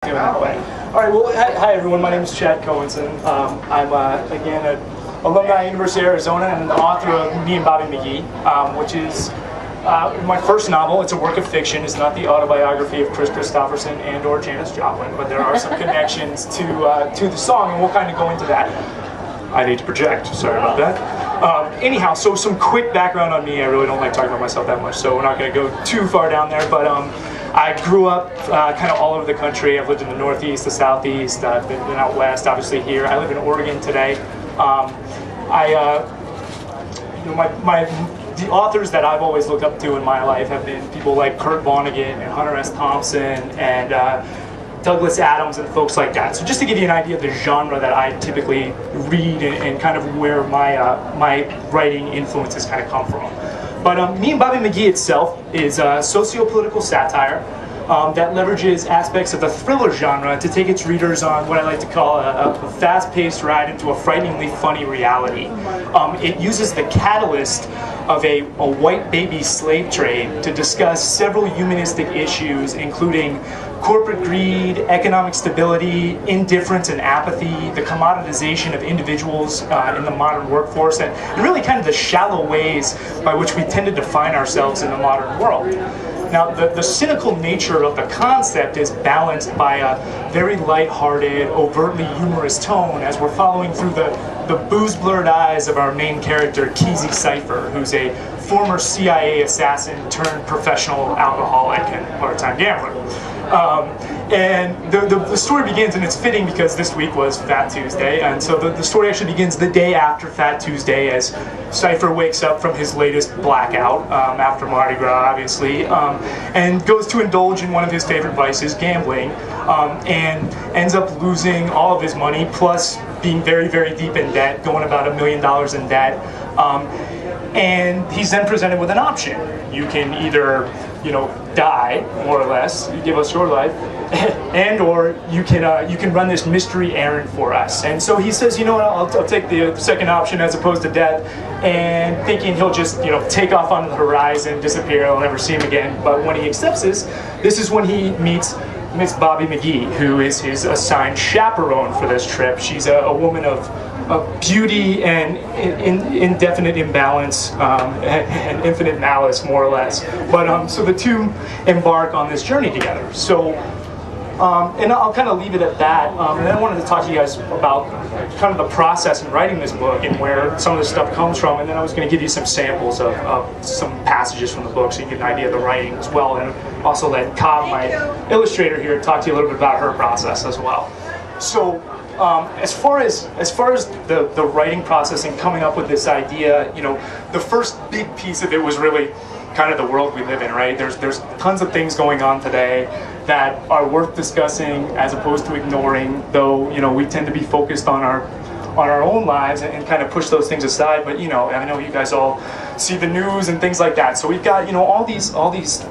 Doing that way. All right. Well, hi everyone. My name is Chad Coenson. I'm again an alumni at University of Arizona and the author of Me and Bobby McGee, which is my first novel. It's a work of fiction. It's not the autobiography of Chris Christopherson and/or Janis Joplin, but there are some connections to the song, and we'll kind of go into that. I need to project. Sorry about that. Anyhow, so some quick background on me. I really don't like talking about myself that much, so we're not going to go too far down there. But I grew up kind of all over the country. I've lived in the Northeast, the Southeast, I've been out west, obviously here. I live in Oregon today. The authors that I've always looked up to in my life have been people like Kurt Vonnegut and Hunter S. Thompson and Douglas Adams and folks like that. So just to give you an idea of the genre that I typically read and kind of where my writing influences kind of come from. But Me and Bobby McGee itself is a socio-political satire that leverages aspects of the thriller genre to take its readers on what I like to call a fast-paced ride into a frighteningly funny reality. It uses the catalyst of a white baby slave trade to discuss several humanistic issues, including corporate greed, economic stability, indifference and apathy, the commoditization of individuals in the modern workforce, and really kind of the shallow ways by which we tend to define ourselves in the modern world. Now, the cynical nature of the concept is balanced by a very lighthearted, overtly humorous tone as we're following through the booze-blurred eyes of our main character, Keezy Cypher, who's a former CIA assassin turned professional alcoholic and part-time gambler. And the story begins, and it's fitting because this week was Fat Tuesday, and so the story actually begins the day after Fat Tuesday as Cypher wakes up from his latest blackout, after Mardi Gras, obviously, and goes to indulge in one of his favorite vices, gambling, and ends up losing all of his money, plus being very, very deep in debt, going about $1 million in debt. And he's then presented with an option. You can either, die, more or less, you give us your life, and or you can run this mystery errand for us. And so he says, you know what, I'll take the second option as opposed to death, and thinking he'll just, take off onto the horizon, disappear, I'll never see him again. But when he accepts this is when he meets Miss Bobby McGee, who is his assigned chaperone for this trip. She's a woman of beauty and indefinite imbalance and infinite malice, more or less. But so the two embark on this journey together. So, and I'll kind of leave it at that. And then I wanted to talk to you guys about kind of the process in writing this book and where some of this stuff comes from. And then I was going to give you some samples of some passages from the book so you get an idea of the writing as well. And also let Cobb, my illustrator here, talk to you a little bit about her process as well. So, as far as the writing process and coming up with this idea, the first big piece of it was really kind of the world we live in, right? There's tons of things going on today that are worth discussing as opposed to ignoring, though, we tend to be focused on our own lives and kind of push those things aside. But, I know you guys all see the news and things like that. So we've got, all these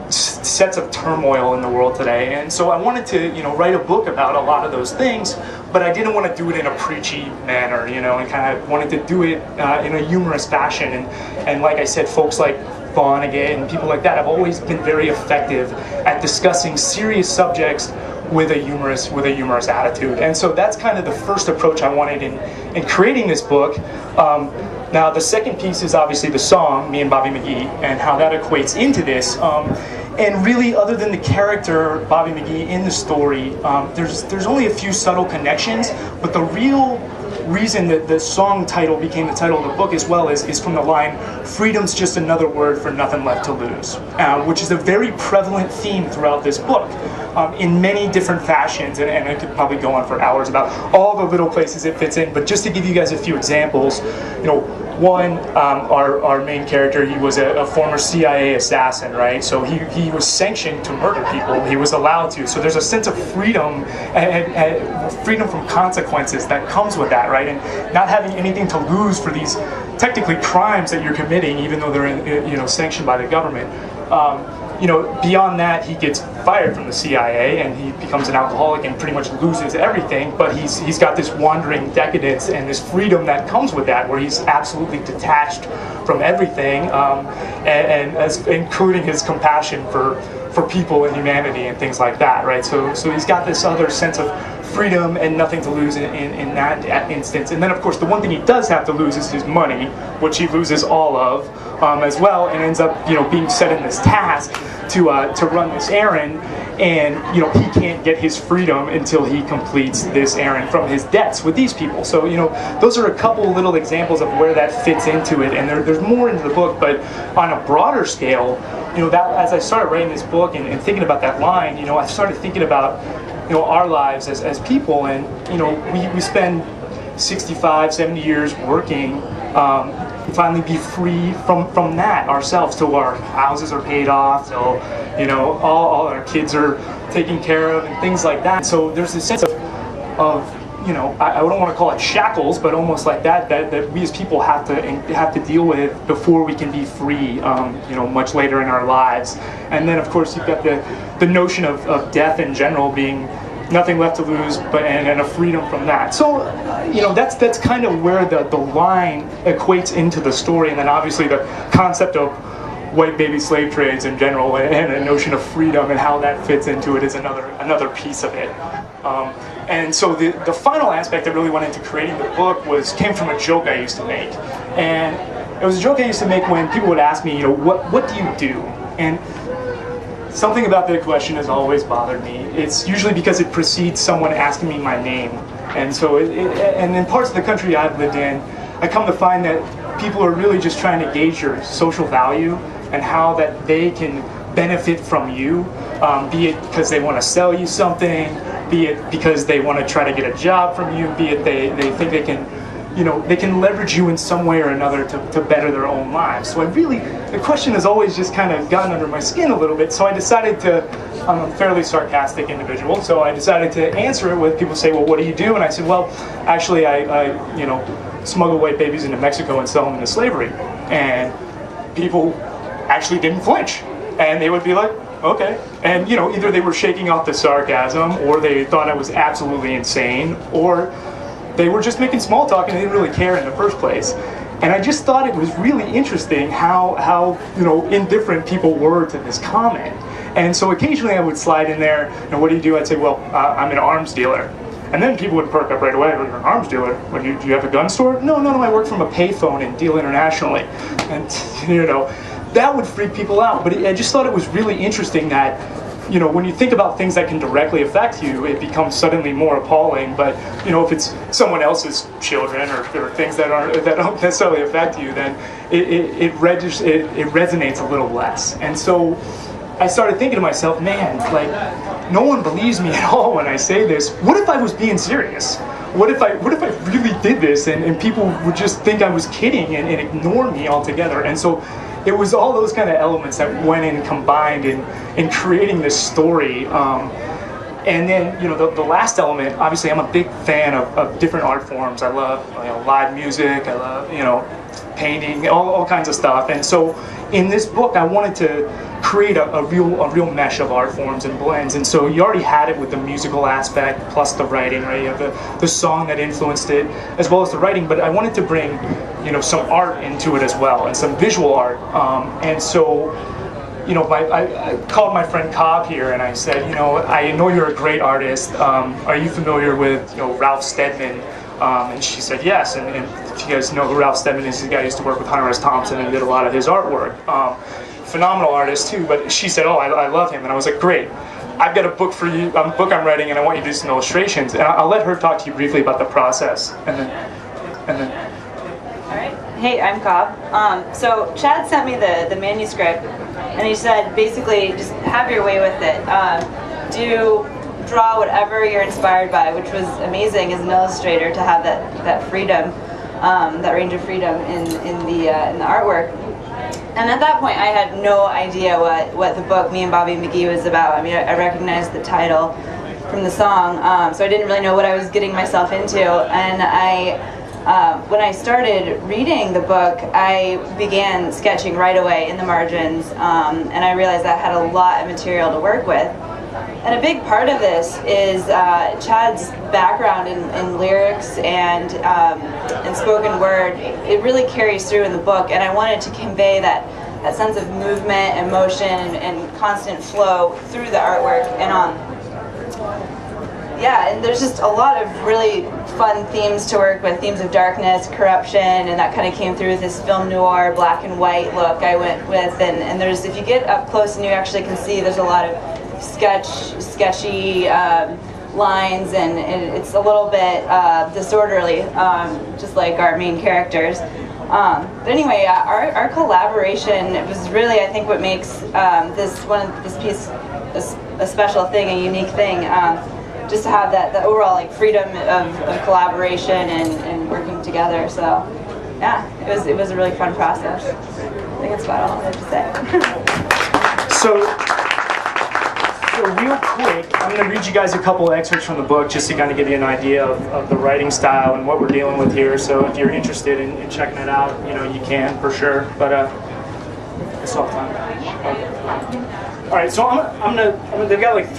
sets of turmoil in the world today, and so I wanted to write a book about a lot of those things, but I didn't want to do it in a preachy manner, and kind of wanted to do it in a humorous fashion, and like I said, folks like Vonnegut and people like that have always been very effective at discussing serious subjects with a humorous attitude. And so that's kind of the first approach I wanted in creating this book. Now the second piece is obviously the song, Me and Bobby McGee, and how that equates into this. And really, other than the character Bobby McGee in the story, there's only a few subtle connections, but the real reason that the song title became the title of the book as well is from the line, "Freedom's just another word for nothing left to lose," which is a very prevalent theme throughout this book in many different fashions, and I could probably go on for hours about all the little places it fits in, but just to give you guys a few examples, one, our main character, he was a former CIA assassin, right? So he was sanctioned to murder people. He was allowed to. So there's a sense of freedom and freedom from consequences that comes with that, right? And not having anything to lose for these technically crimes that you're committing, even though they're sanctioned by the government. Beyond that, he gets fired from the CIA and he becomes an alcoholic and pretty much loses everything, but he's got this wandering decadence and this freedom that comes with that, where he's absolutely detached from everything, and including his compassion for for people and humanity and things like that, right? So he's got this other sense of freedom and nothing to lose in that instance. And then, of course, the one thing he does have to lose is his money, which he loses all of as well, and ends up, being set in this task to run this errand. And he can't get his freedom until he completes this errand from his debts with these people. So those are a couple little examples of where that fits into it, and there's more into the book. But on a broader scale, that as I started writing this book and thinking about that line, I started thinking about our lives as people, and we spend 65, 70 years working. Finally be free from that ourselves, till our houses are paid off, till all our kids are taken care of and things like that. So there's this sense of I don't want to call it shackles, but almost like that we as people have to deal with before we can be free, much later in our lives. And then, of course, you've got the notion of death in general being nothing left to lose, and a freedom from that. So, that's kind of where the line equates into the story, and then obviously the concept of white baby slave trades in general, and a notion of freedom and how that fits into it is another piece of it. And so the final aspect that really went into creating the book came from a joke I used to make, and it was a joke I used to make when people would ask me, what do you do? And something about that question has always bothered me. It's usually because it precedes someone asking me my name. And so, and in parts of the country I've lived in, I come to find that people are really just trying to gauge your social value and how that they can benefit from you, be it because they want to sell you something, be it because they want to try to get a job from you, be it they think they can they can leverage you in some way or another to better their own lives. So the question has always just kind of gotten under my skin a little bit, so I decided I'm a fairly sarcastic individual, so I decided to answer it with people say, well, what do you do? And I said, well, actually, I smuggle white babies into Mexico and sell them into slavery. And people actually didn't flinch. And they would be like, okay. And, either they were shaking off the sarcasm, or they thought I was absolutely insane, or they were just making small talk and they didn't really care in the first place. And I just thought it was really interesting how indifferent people were to this comment. And so occasionally I would slide in there, what do you do? I'd say, well, I'm an arms dealer. And then people would perk up right away. You're an arms dealer? What, do you have a gun store? No, I work from a payphone and deal internationally. And, that would freak people out. But I just thought it was really interesting that, when you think about things that can directly affect you, it becomes suddenly more appalling. But, if it's someone else's children or things that don't necessarily affect you, then it resonates a little less. And so I started thinking to myself, man, no one believes me at all when I say this. What if I was being serious? What if I really did this and people would just think I was kidding and ignore me altogether? And so it was all those kind of elements that went in combined in creating this story. And then, the last element, obviously I'm a big fan of different art forms. I love live music, I love painting, all kinds of stuff. And so in this book, I wanted to create a real mesh of art forms and blends. And so you already had it with the musical aspect plus the writing, right? You have the song that influenced it as well as the writing, but I wanted to bring some art into it as well, and some visual art. And so I called my friend Cobb here and I said, I know you're a great artist. Are you familiar with Ralph Steadman? And she said yes. And if you guys know who Ralph Steadman is, the guy who used to work with Hunter S. Thompson and did a lot of his artwork. Phenomenal artist too. But she said, oh, I love him. And I was like, great. I've got a book for you, a book I'm writing, and I want you to do some illustrations. And I'll let her talk to you briefly about the process. And then. All right. Hey, I'm Cobb. So Chad sent me the manuscript, and he said basically just have your way with it. Draw whatever you're inspired by, which was amazing as an illustrator to have that freedom, that range of freedom in the artwork. And at that point, I had no idea what the book Me and Bobby McGee was about. I mean, I recognized the title from the song, so I didn't really know what I was getting myself into. And when I started reading the book, I began sketching right away in the margins, and I realized I had a lot of material to work with. And a big part of this is Chad's background in lyrics and spoken word. It really carries through in the book, and I wanted to convey that that sense of movement and motion and constant flow through the artwork. And yeah, and there's just a lot of really fun themes to work with, themes of darkness, corruption, and that kind of came through with this film noir, black and white look I went with. And there's, if you get up close and you actually can see, there's a lot of sketchy lines, and it's a little bit disorderly, just like our main characters. But anyway, our collaboration was really, I think, what makes this piece a special thing, a unique thing. Just to have that overall like freedom of collaboration and working together. So yeah, it was a really fun process. I think that's about all I have to say. So real quick, I'm going to read you guys a couple excerpts from the book just to kind of give you an idea of the writing style and what we're dealing with here. So if you're interested in checking it out, you know, you can for sure. But it's all time. All right, so I'm gonna they've got like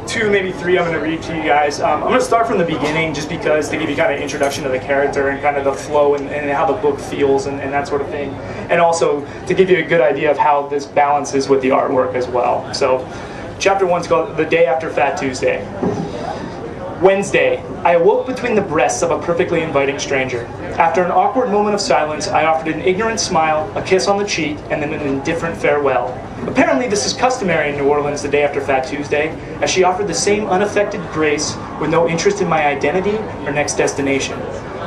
two, maybe three I'm going to read to you guys. I'm going to start from the beginning just because to give you kind of introduction to the character and kind of the flow and how the book feels and that sort of thing. And also to give you a good idea of how this balances with the artwork as well. So chapter 1 is called The Day After Fat Tuesday. Wednesday, I awoke between the breasts of a perfectly inviting stranger. After an awkward moment of silence, I offered an ignorant smile, a kiss on the cheek, and then an indifferent farewell. Apparently this is customary in New Orleans the day after Fat Tuesday, as she offered the same unaffected grace with no interest in my identity or next destination.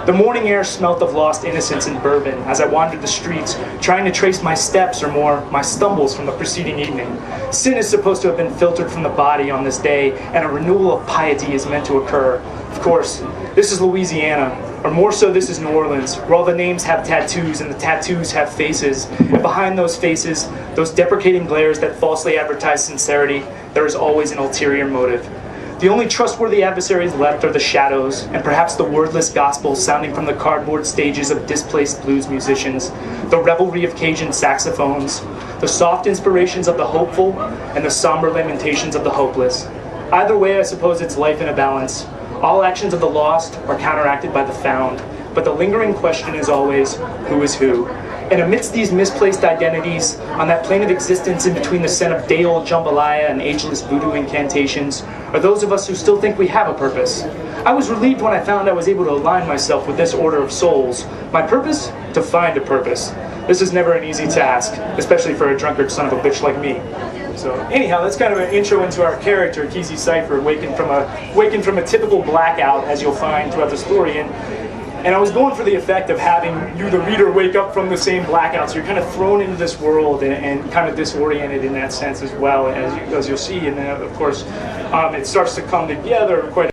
The morning air smelt of lost innocence and bourbon as I wandered the streets, trying to trace my steps or more, my stumbles from the preceding evening. Sin is supposed to have been filtered from the body on this day, and a renewal of piety is meant to occur. Of course, this is Louisiana, or more so this is New Orleans, where all the names have tattoos and the tattoos have faces, and behind those faces, those deprecating glares that falsely advertise sincerity, there is always an ulterior motive. The only trustworthy adversaries left are the shadows, and perhaps the wordless gospel sounding from the cardboard stages of displaced blues musicians, the revelry of Cajun saxophones, the soft inspirations of the hopeful, and the somber lamentations of the hopeless. Either way, I suppose it's life in a balance. All actions of the lost are counteracted by the found, but the lingering question is always, who is who? And amidst these misplaced identities, on that plane of existence in between the scent of day-old jambalaya and ageless voodoo incantations, are those of us who still think we have a purpose. I was relieved when I found I was able to align myself with this order of souls. My purpose? To find a purpose. This is never an easy task, especially for a drunkard son of a bitch like me. So anyhow, that's kind of an intro into our character, Kesey Cipher, waking from a typical blackout, as you'll find throughout the story. And I was going for the effect of having you, the reader, wake up from the same blackout. So you're kind of thrown into this world and kind of disoriented in that sense as well, as you'll see. And then, of course, it starts to come together quite